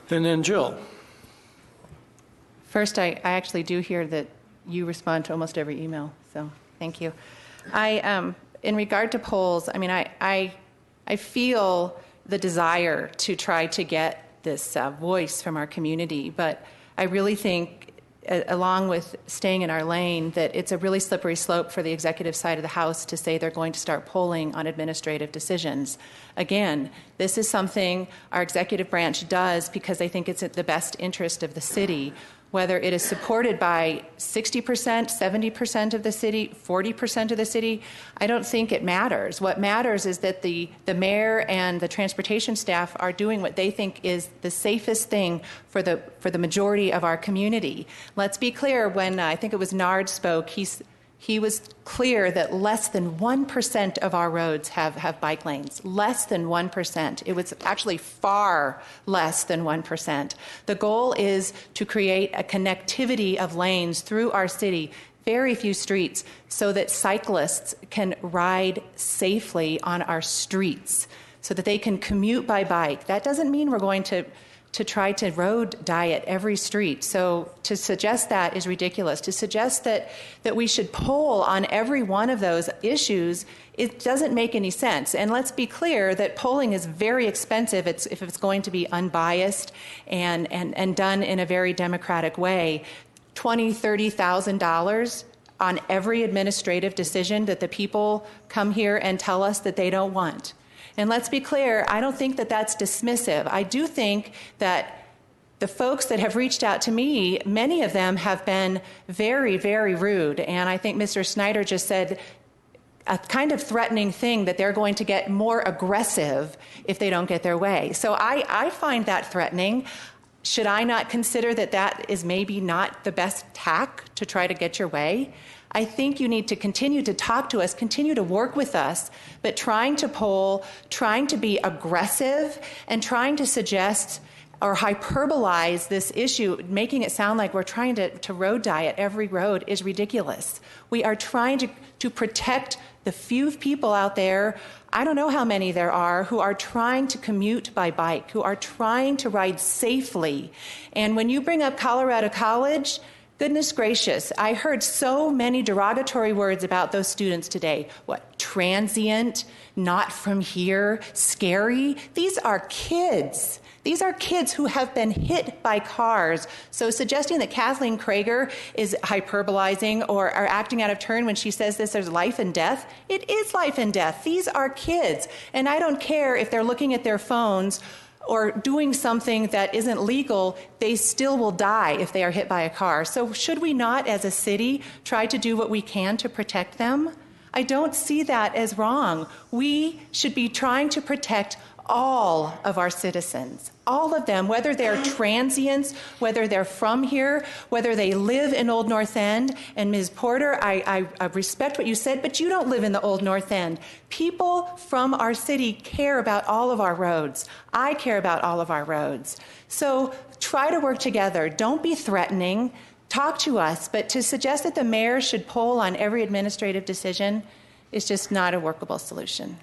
And then Jill. First, I actually do hear that you respond to almost every email, so thank you. In regard to polls, I mean, I feel the desire to try to get this voice from our community, but I really think, along with staying in our lane, that it's a really slippery slope for the executive side of the House to say they're going to start polling on administrative decisions. Again, this is something our executive branch does because they think it's in the best interest of the city. Whether it is supported by 60%, 70% of the city, 40% of the city, I don't think it matters. What matters is that the mayor and the transportation staff are doing what they think is the safest thing for the majority of our community. Let's be clear, when I think it was Nard spoke, he was clear that less than 1% of our roads have bike lanes. Less than 1%. It was actually far less than 1%. The goal is to create a connectivity of lanes through our city, very few streets, so that cyclists can ride safely on our streets, so that they can commute by bike. That doesn't mean we're going to try to road diet every street. So to suggest that is ridiculous. To suggest that we should poll on every one of those issues, it doesn't make any sense. And let's be clear that polling is very expensive if it's going to be unbiased and done in a very democratic way. $20,000, $30,000 on every administrative decision that the people come here and tell us that they don't want. And let's be clear, I don't think that that's dismissive. I do think that the folks that have reached out to me, many of them have been very, very rude. And I think Mr. Snyder just said a kind of threatening thing that they're going to get more aggressive if they don't get their way. So I find that threatening. Should I not consider that that is maybe not the best tack to try to get your way? I think you need to continue to talk to us, continue to work with us, but trying to poll, trying to be aggressive, and trying to suggest or hyperbolize this issue, making it sound like we're trying to road diet every road, is ridiculous. We are trying to protect the few people out there, I don't know how many there are, who are trying to commute by bike, who are trying to ride safely. And when you bring up Colorado College, goodness gracious, I heard so many derogatory words about those students today. What, transient, not from here, scary? These are kids. These are kids who have been hit by cars. So suggesting that Kathleen Krager is hyperbolizing or acting out of turn when she says there's life and death, it is life and death. These are kids. And I don't care if they're looking at their phones or doing something that isn't legal, they still will die if they are hit by a car. So should we not, as a city, try to do what we can to protect them? I don't see that as wrong. We should be trying to protect all of our citizens, all of them, whether they're transients, whether they're from here, whether they live in Old North End. And Ms. Porter, I respect what you said, but you don't live in the Old North End. People from our city care about all of our roads. I care about all of our roads. So try to work together. Don't be threatening. Talk to us. But to suggest that the mayor should poll on every administrative decision is just not a workable solution.